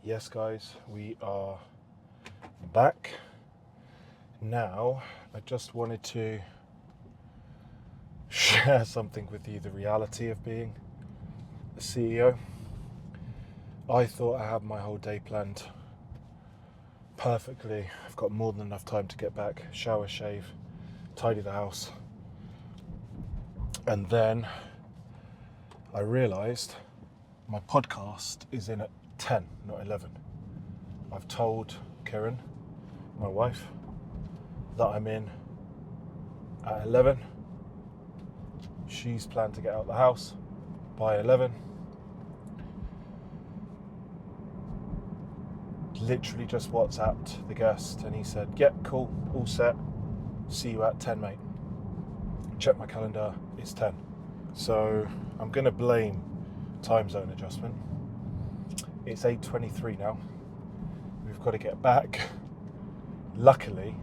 Yes, guys, we are back. Now, I just wanted to share something with you, the reality of being a CEO. I thought I had my whole day planned perfectly. I've got more than enough time to get back, shower, shave, tidy the house. And then I realised my podcast is in at 10, not 11. I've told Karen, my wife, that I'm in at 11. She's planned to get out of the house by 11. Literally just WhatsApped the guest and he said, "Yep, cool, all set. See you at 10, mate." Check my calendar, it's 10. So I'm going to blame time zone adjustment. It's 8:23 now. We've got to get back. Luckily,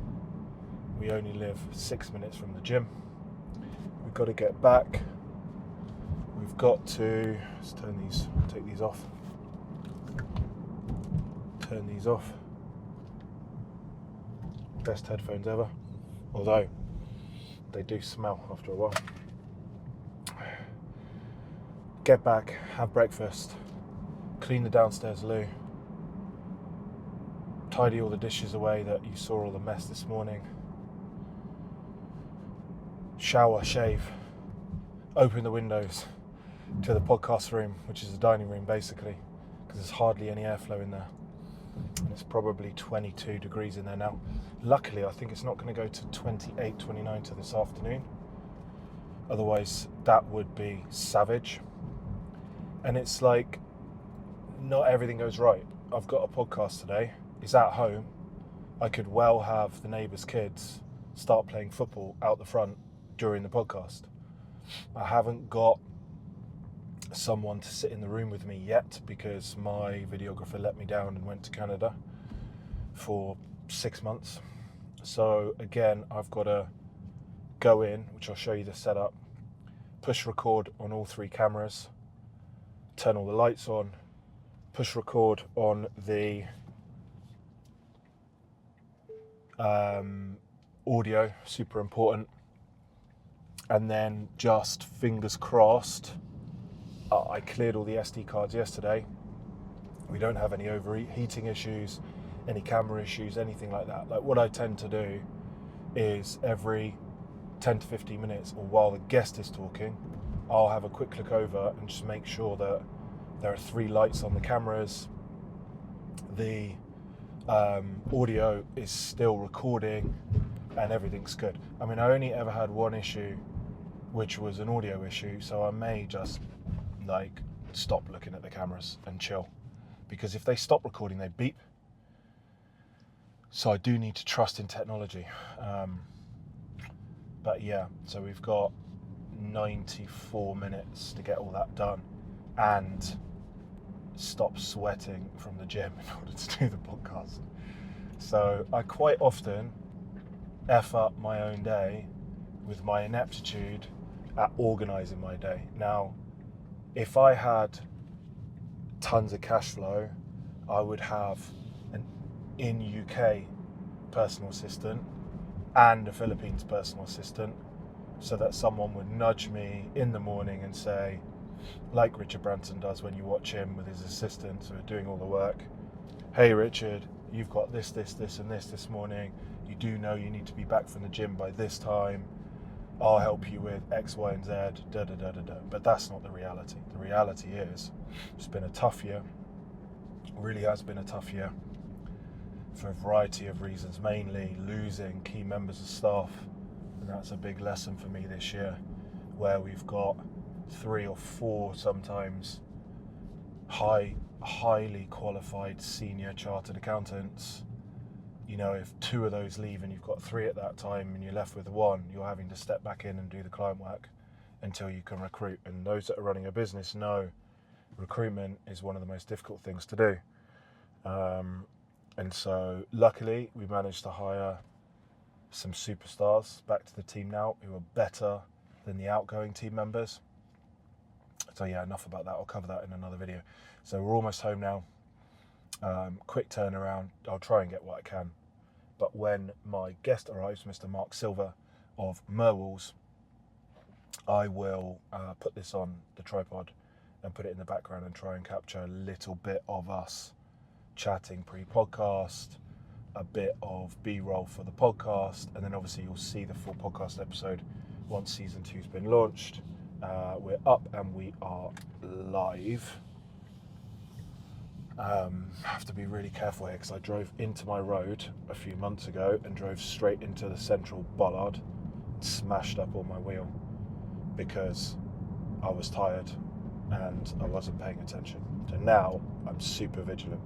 we only live 6 minutes from the gym. We've got to get back. We've got to take these off. Turn these off. Best headphones ever. Although, they do smell after a while. Get back, have breakfast, clean the downstairs loo, tidy all the dishes away that you saw all the mess this morning, shower, shave, open the windows to the podcast room, which is the dining room basically, because there's hardly any airflow in there. And it's probably 22 degrees in there now. Luckily, I think it's not going to go to 28, 29 to this afternoon. Otherwise, that would be savage. And it's like, not everything goes right. I've got a podcast today. It's at home. I could well have the neighbours' kids start playing football out the front during the podcast. I haven't got someone to sit in the room with me yet because my videographer let me down and went to Canada for 6 months. So again, I've got to go in, which I'll show you the setup, push record on all 3 cameras, turn all the lights on, push record on the audio, super important, and then just fingers crossed. I cleared all the SD cards yesterday. We don't have any overheating issues, any camera issues, anything like that. Like what I tend to do is every 10 to 15 minutes, or while the guest is talking, I'll have a quick look over and just make sure that there are 3 lights on the cameras, the audio is still recording, and everything's good. I mean, I only ever had one issue, which was an audio issue, so I may just stop looking at the cameras and chill, because if they stop recording they beep. So I do need to trust in technology. But yeah, so we've got 94 minutes to get all that done and stop sweating from the gym in order to do the podcast. So I quite often F up my own day with my ineptitude at organising my day. Now, if I had tons of cash flow, I would have an in UK personal assistant and a Philippines personal assistant, so that someone would nudge me in the morning and say, like Richard Branson does when you watch him with his assistants who are doing all the work, "Hey Richard, you've got this and this morning. You do know you need to be back from the gym by this time. I'll help you with X, Y, and Z, da da da da da." But that's not the reality. The reality is, it's been a tough year. It really has been a tough year for a variety of reasons, mainly losing key members of staff. And that's a big lesson for me this year, where we've got 3 or 4 sometimes highly qualified senior chartered accountants. You know, if 2 of those leave and you've got 3 at that time and you're left with 1, you're having to step back in and do the client work until you can recruit. And those that are running a business know recruitment is one of the most difficult things to do. And so luckily we managed to hire some superstars back to the team now who are better than the outgoing team members. So yeah, enough about that. I'll cover that in another video. So we're almost home now. Quick turnaround. I'll try and get what I can. But when my guest arrives, Mr. Mark Silver of Merwalls, I will put this on the tripod and put it in the background and try and capture a little bit of us chatting pre-podcast, a bit of B-roll for the podcast, and then obviously you'll see the full podcast episode once season 2's been launched. We're up and we are live. I have to be really careful here because I drove into my road a few months ago and drove straight into the central bollard, smashed up all my wheel because I was tired and I wasn't paying attention. So now I'm super vigilant.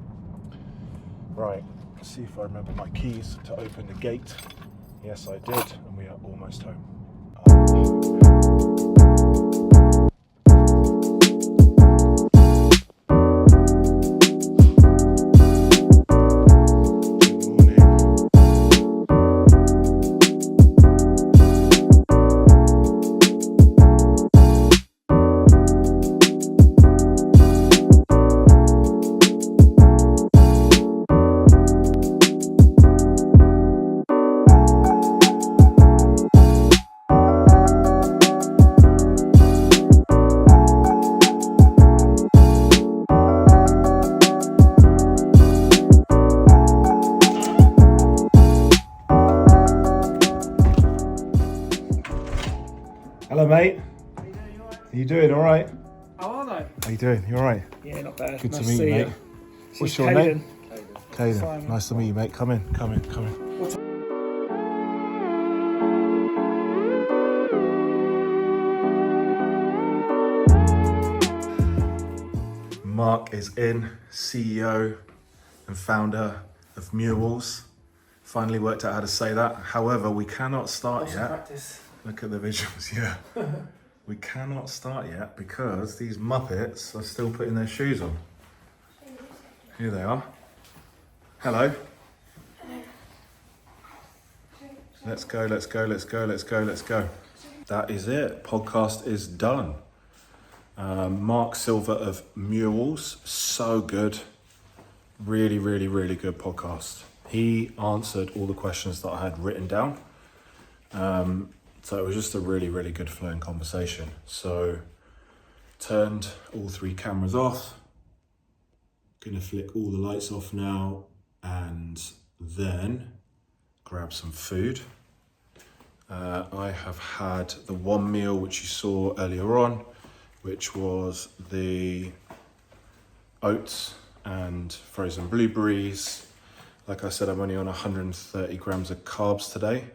Right, let's see if I remember my keys to open the gate. Yes, I did, and we are almost home. Hello, mate. How you doing? All right? How are they? How you doing? You all right? Yeah, not bad. Good nice to meet you, mate. What's your name? Caden. Simon. Nice to meet you, mate. Come in. Mark is in, CEO and founder of Merwalls. Finally worked out how to say that. However, we cannot start yet. Practice. Look at the visuals, yeah. We cannot start yet because these Muppets are still putting their shoes on. Here they are. Hello. Let's go. That is it. Podcast is done. Mark Silver of Merwalls, so good. Really good podcast. He answered all the questions that I had written down. So it was just a really good flowing conversation. So turned all 3 cameras off. Gonna flick all the lights off now and then grab some food. I have had the one meal which you saw earlier on, which was the oats and frozen blueberries. Like I said, I'm only on 130 grams of carbs today.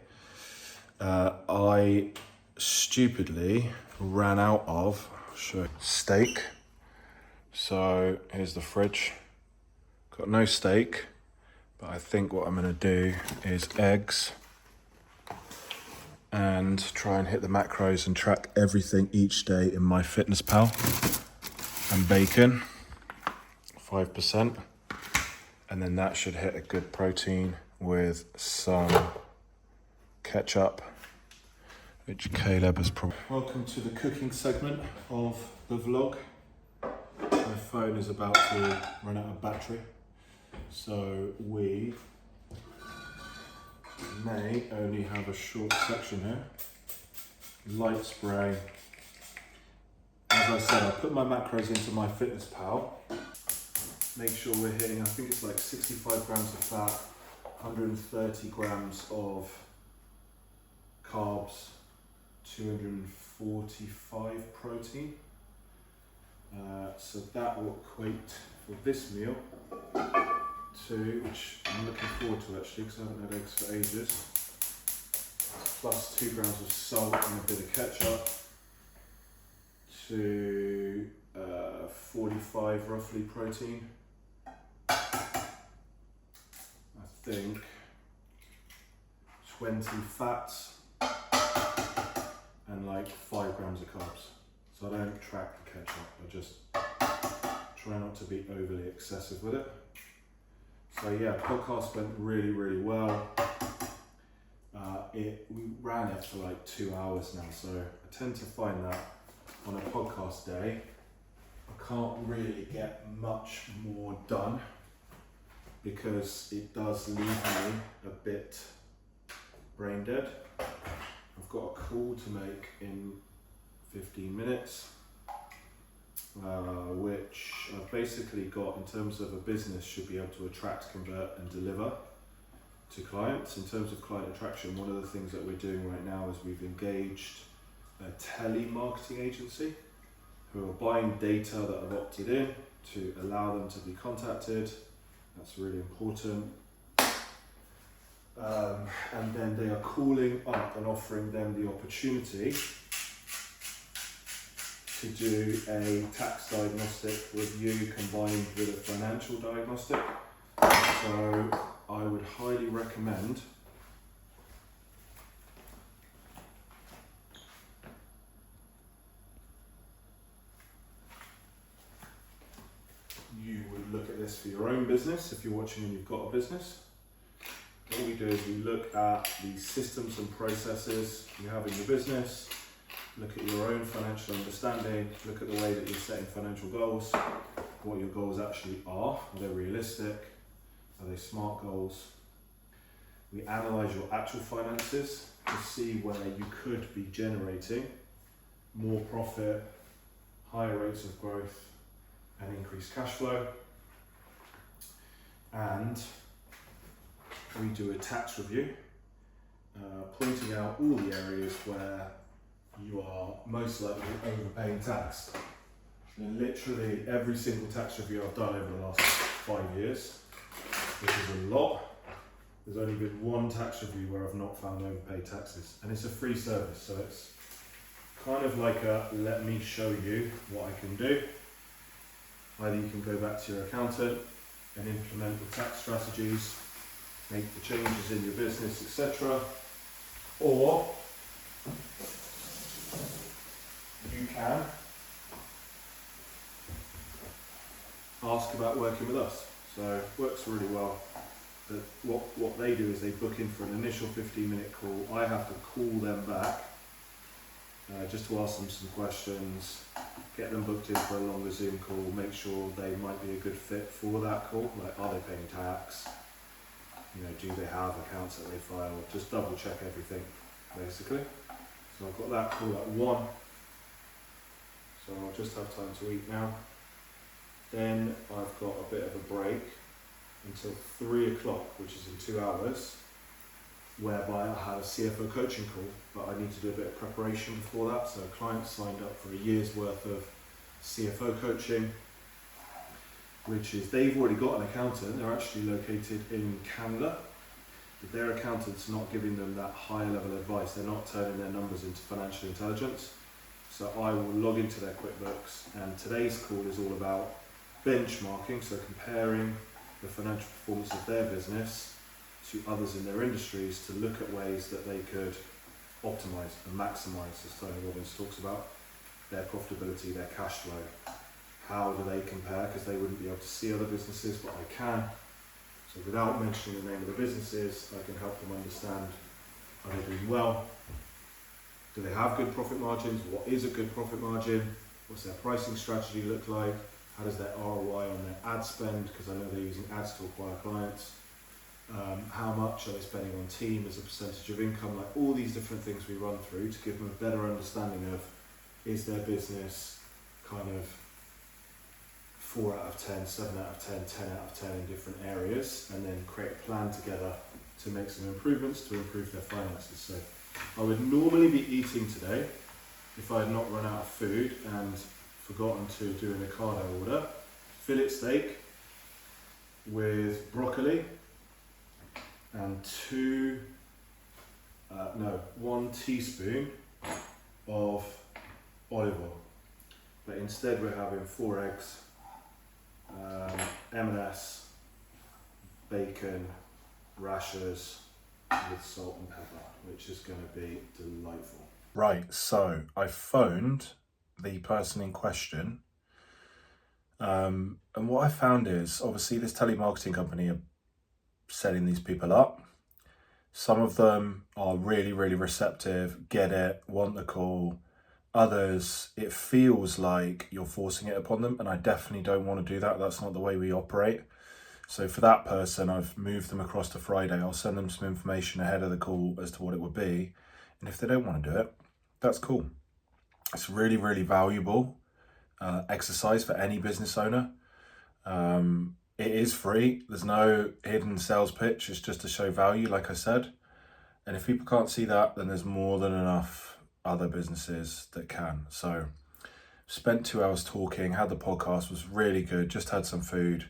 I stupidly ran out of steak. So here's the fridge. Got no steak, but I think what I'm gonna do is eggs and try and hit the macros and track everything each day in my Fitness Pal. And bacon, 5%. And then that should hit a good protein with some ketchup, which Caleb has probably... Welcome to the cooking segment of the vlog. My phone is about to run out of battery, so we may only have a short section here. Light spray. As I said, I put my macros into my Fitness Pal. Make sure we're hitting, I think it's like 65 grams of fat, 130 grams of carbs, 245 protein. So that will equate for this meal to, which I'm looking forward to actually because I haven't had eggs for ages, plus 2 grams of salt and a bit of ketchup, to 45 roughly protein. I think 20 fats and like 5 grams of carbs. So I don't track the ketchup, I just try not to be overly excessive with it. So yeah, podcast went really well. We ran it for like 2 hours now, so I tend to find that on a podcast day, I can't really get much more done because it does leave me a bit brain dead. I've got a call to make in 15 minutes, which I've basically got in terms of a business should be able to attract, convert and deliver to clients. In terms of client attraction, one of the things that we're doing right now is we've engaged a telemarketing agency who are buying data that I've opted in to allow them to be contacted. That's really important. And then they are calling up and offering them the opportunity to do a tax diagnostic review combined with a financial diagnostic. So I would highly recommend you would look at this for your own business if you're watching and you've got a business. What we do is we look at the systems and processes you have in your business, look at your own financial understanding, look at the way that you're setting financial goals, what your goals actually are they realistic, are they smart goals? We analyse your actual finances to see where you could be generating more profit, higher rates of growth and increased cash flow. And we do a tax review, pointing out all the areas where you are most likely overpaying tax. And literally every single tax review I've done over the last 5 years, which is a lot, there's only been one tax review where I've not found overpaid taxes, and it's a free service, so it's kind of like a let me show you what I can do. Either you can go back to your accountant and implement the tax strategies, make the changes in your business, etc. Or you can ask about working with us. So it works really well. What they do is they book in for an initial 15-minute call. I have to call them back just to ask them some questions, get them booked in for a longer Zoom call, make sure they might be a good fit for that call. Like, are they paying tax? You know, do they have accounts that they file? Just double check everything, basically. So I've got that call at 1. So I'll just have time to eat now. Then I've got a bit of a break until 3 o'clock, which is in 2 hours, whereby I had a CFO coaching call, but I need to do a bit of preparation before that. So clients signed up for a year's worth of CFO coaching, which is they've already got an accountant. They're actually located in Canada, but their accountant's not giving them that higher level advice. They're not turning their numbers into financial intelligence. So I will log into their QuickBooks, and today's call is all about benchmarking, so comparing the financial performance of their business to others in their industries to look at ways that they could optimize and maximize, as Tony Robbins talks about, their profitability, their cash flow. How do they compare? Because they wouldn't be able to see other businesses, but I can. So without mentioning the name of the businesses, I can help them understand, are they doing well? Do they have good profit margins? What is a good profit margin? What's their pricing strategy look like? How does their ROI on their ad spend? Because I know they're using ads to acquire clients. How much are they spending on team as a percentage of income? Like all these different things we run through to give them a better understanding of, is their business kind of 4 out of 10, 7 out of 10, 10 out of 10 in different areas, and then create a plan together to make some improvements to improve their finances. So I would normally be eating today if I had not run out of food and forgotten to do an Ocado order. Fillet steak with broccoli and 1 teaspoon of olive oil. But instead we're having 4 eggs, M&S, bacon, rashers with salt and pepper, which is going to be delightful. Right, so I phoned the person in question, and what I found is, obviously this telemarketing company are setting these people up. Some of them are really, really receptive, get it, want the call. Others, it feels like you're forcing it upon them, and I definitely don't want to do that. That's not the way we operate. So for that person, I've moved them across to Friday. I'll send them some information ahead of the call as to what it would be. And if they don't want to do it, that's cool. It's really, really valuable exercise for any business owner. It is free. There's no hidden sales pitch. It's just to show value, like I said. And if people can't see that, then there's more than enough other businesses that can. So spent 2 hours talking, had the podcast, was really good, just had some food.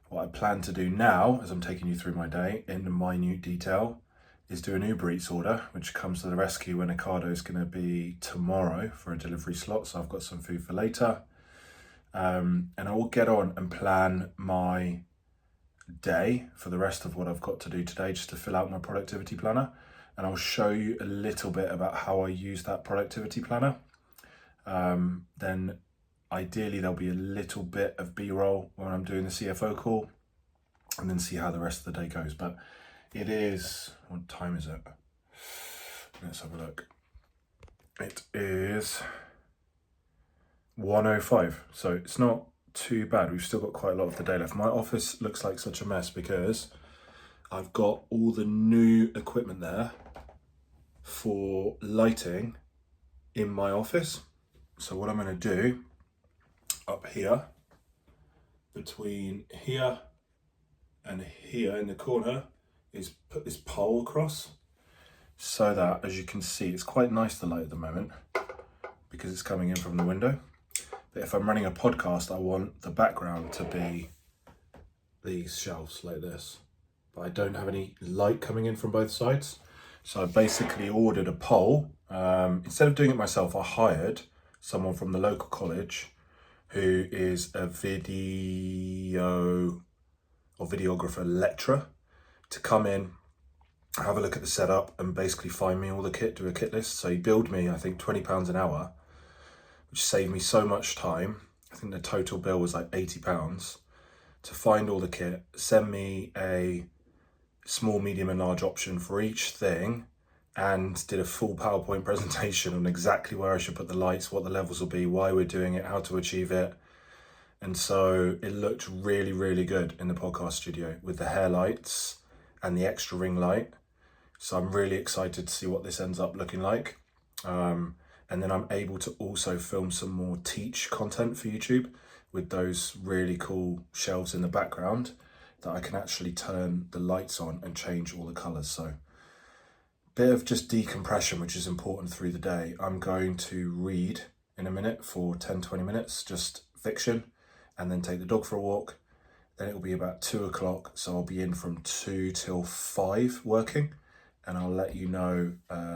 What I plan to do now, as I'm taking you through my day in minute detail, is do an Uber Eats order, which comes to the rescue when Ocado is going to be tomorrow for a delivery slot. So I've got some food for later. And I will get on and plan my day for the rest of what I've got to do today, just to fill out my productivity planner. And I'll show you a little bit about how I use that productivity planner. Then ideally there'll be a little bit of B-roll when I'm doing the CFO call, and then see how the rest of the day goes. But it is, what time is it? Let's have a look. It is 1:05, so it's not too bad. We've still got quite a lot of the day left. My office looks like such a mess because I've got all the new equipment there for lighting in my office. So what I'm going to do up here, between here and here in the corner, is put this pole across so that, as you can see, it's quite nice, the light at the moment, because it's coming in from the window. But if I'm running a podcast, I want the background to be these shelves like this. But I don't have any light coming in from both sides. So I basically ordered a pole. Instead of doing it myself, I hired someone from the local college who is a video or videographer lecturer to come in, have a look at the setup, and basically find me all the kit, do a kit list. So he billed me, I think, £20 an hour, which saved me so much time. I think the total bill was like £80 to find all the kit, send me a small, medium and large option for each thing, and did a full PowerPoint presentation on exactly where I should put the lights, what the levels will be, why we're doing it, how to achieve it. And so it looked really, really good in the podcast studio with the hair lights and the extra ring light. So I'm really excited to see what this ends up looking like. And then I'm able to also film some more teach content for YouTube with those really cool shelves in the background that I can actually turn the lights on and change all the colors. So bit of just decompression, which is important through the day. I'm going to read in a minute for 10-20 minutes, just fiction, and then take the dog for a walk. Then it'll be about 2 o'clock, so I'll be in from 2 till 5 working, and I'll let you know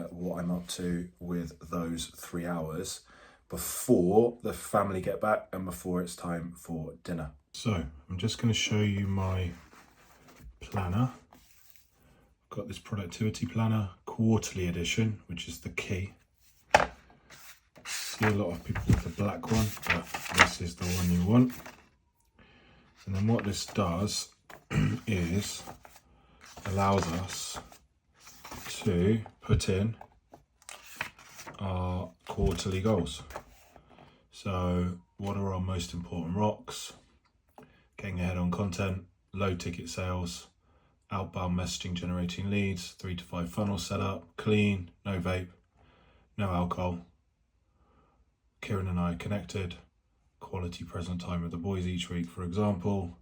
what I'm up to with those 3 hours before the family get back and before it's time for dinner. So I'm just going to show you my planner. I've got this productivity planner, quarterly edition, which is the key. See a lot of people with the black one, but this is the one you want. And then what this does is allows us to put in our quarterly goals. So what are our most important rocks? Getting ahead on content, low ticket sales, outbound messaging generating leads, 3 to 5 funnel setup, clean, no vape, no alcohol. Kieran and I are connected, quality present time with the boys each week, for example,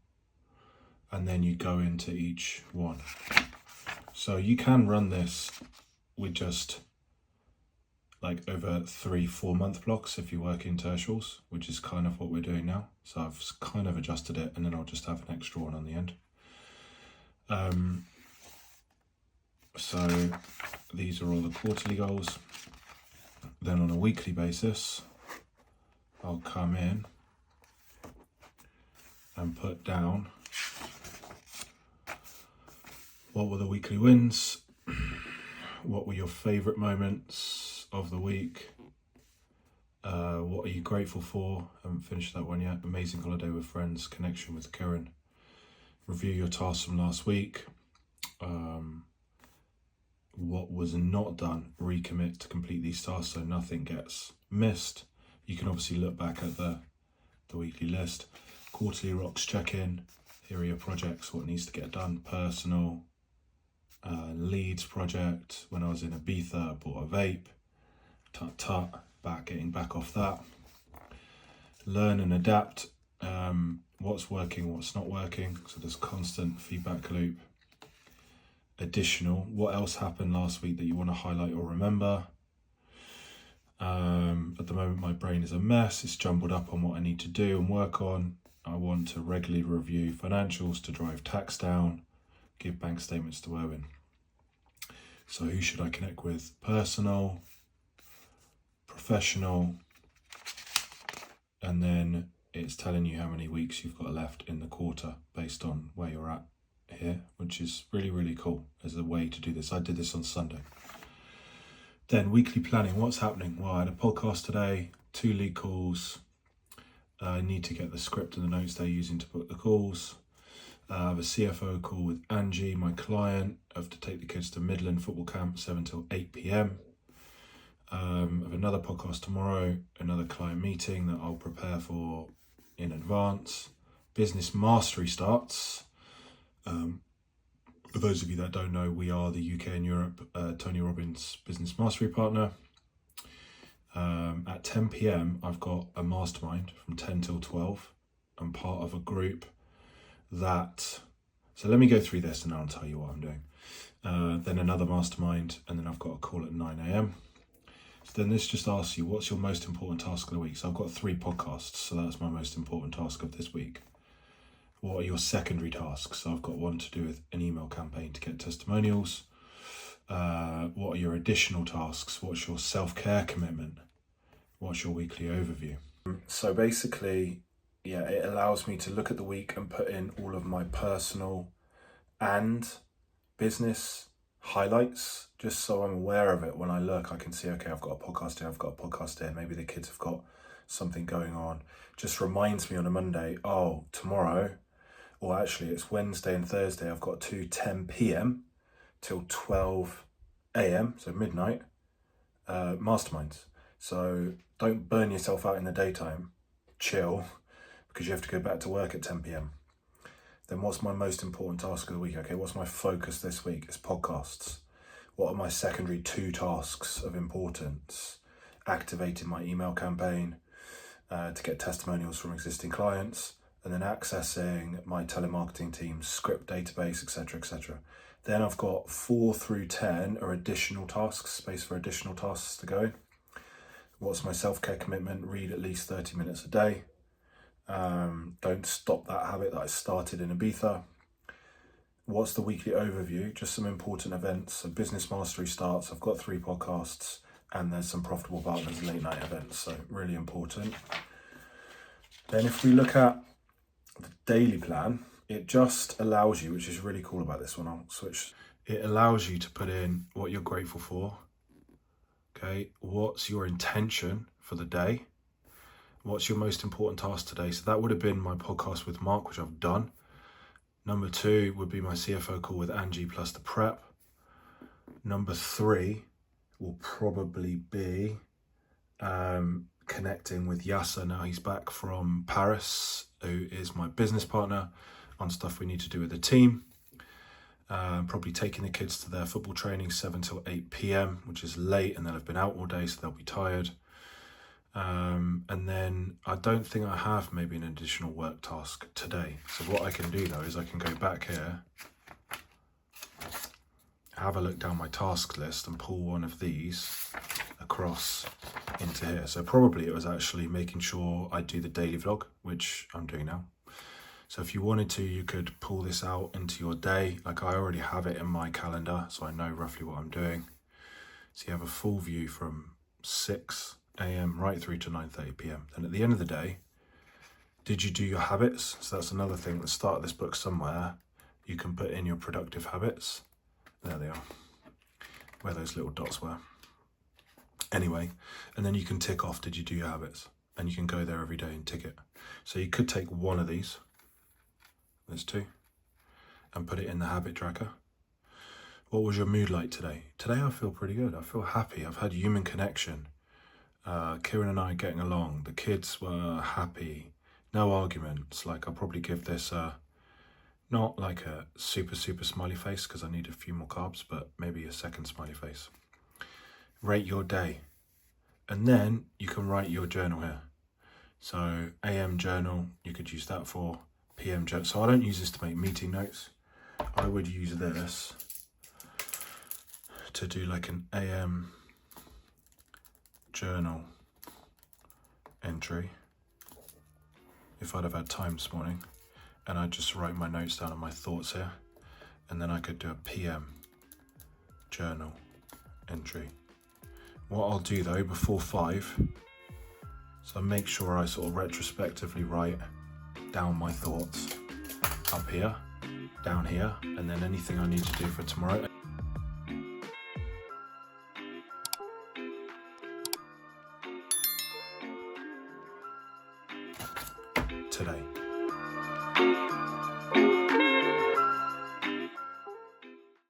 and then you go into each one. So you can run this with just like over 3-4 month blocks if you work in tertials, which is kind of what we're doing now. So I've kind of adjusted it, and then I'll just have an extra one on the end. So these are all the quarterly goals. Then on a weekly basis, I'll come in and put down what were the weekly wins, what were your favourite moments of the week, what are you grateful for? I haven't finished that one yet. Amazing holiday with friends, connection with Karen, review your tasks from last week, what was not done, recommit to complete these tasks so nothing gets missed. You can obviously look back at the weekly list. Quarterly rocks check-in, Here are your projects, what needs to get done. Personal, Leeds project. When I was in Ibiza, I bought a vape. Getting back off that. Learn and adapt. What's working, what's not working. So there's constant feedback loop. Additional, what else happened last week that you want to highlight or remember? At the moment, my brain is a mess. It's jumbled up on what I need to do and work on. I want to regularly review financials to drive tax down, give bank statements to Owen. So who should I connect with? Personal, professional, and then it's telling you how many weeks you've got left in the quarter based on where you're at here, which is really, really cool as a way to do this. I did this on Sunday. Then weekly planning, what's happening? Well, I had a podcast today, 2 lead calls. I need to get the script and the notes they're using to book the calls. I have a CFO call with Angie, my client. I have to take the kids to Midland football camp, 7 till 8 p.m. I have another podcast tomorrow, another client meeting that I'll prepare for in advance. Business mastery starts. For those of you that don't know, we are the UK and Europe Tony Robbins business mastery partner. At 10 p.m, I've got a mastermind from 10 till 12. I'm part of a group that... So let me go through this and I'll tell you what I'm doing. Then another mastermind, and then I've got a call at 9 a.m. So then this just asks you, what's your most important task of the week? So I've got 3 podcasts, so that's my most important task of this week. What are your secondary tasks? So I've got one to do with an email campaign to get testimonials. What are your additional tasks? What's your self-care commitment? What's your weekly overview? So basically, yeah, it allows me to look at the week and put in all of my personal and business highlights, just so I'm aware of it. When I look, I can see, okay, I've got a podcast here, I've got a podcast here. Maybe the kids have got something going on. Just reminds me on a Monday, oh, tomorrow, or actually it's Wednesday and Thursday, I've got 10 p.m. till 12 a.m, so midnight, masterminds. So don't burn yourself out in the daytime, chill, because you have to go back to work at 10 p.m. Then what's my most important task of the week? Okay, what's my focus this week? It's podcasts. What are my secondary 2 tasks of importance? Activating my email campaign to get testimonials from existing clients, and then accessing my telemarketing team's script database, etc., etc. Then I've got 4 through 10 are additional tasks, space for additional tasks to go. What's my self-care commitment? Read at least 30 minutes a day. Don't stop that habit that I started in Ibiza. What's the weekly overview? Just some important events. So business mastery starts. I've got 3 podcasts, and there's some profitable partners late night events. So really important. Then if we look at the daily plan, it just allows you, which is really cool about this one, I'll switch. It allows you to put in what you're grateful for. Okay, what's your intention for the day? What's your most important task today? So that would have been my podcast with Mark, which I've done. Number 2 would be my CFO call with Angie plus the prep. Number 3 will probably be connecting with Yasser. Now he's back from Paris, who is my business partner, on stuff we need to do with the team. Probably taking the kids to their football training 7 till 8 p.m, which is late, and they'll have been out all day, so they'll be tired. And then I don't think I have maybe an additional work task today. So what I can do though is I can go back here, have a look down my task list and pull one of these across into here. So probably it was actually making sure I do the daily vlog, which I'm doing now. So if you wanted to, you could pull this out into your day. Like I already have it in my calendar, so I know roughly what I'm doing. So you have a full view from 6 a.m. right through to 9:30 p.m. Then at the end of the day, did you do your habits? So that's another thing. At the start of this book somewhere, you can put in your productive habits. There they are, where those little dots were. Anyway, and then you can tick off, did you do your habits? And you can go there every day and tick it. So you could take one of these, there's 2, and put it in the habit tracker. What was your mood like today? Today I feel pretty good. I feel happy. I've had human connection. Kieran and I are getting along. The kids were happy. No arguments. Like I'll probably give this a Not like a super smiley face because I need a few more carbs, but maybe a second smiley face. Rate your day. And then you can write your journal here. So AM journal, you could use that for PM journal. So I don't use this to make meeting notes. I would use this to do like an AM journal entry if I'd have had time this morning, and I'd just write my notes down and my thoughts here, and then I could do a PM journal entry. What I'll do though before 5, so make sure I sort of retrospectively write down my thoughts up here, down here, and then anything I need to do for tomorrow.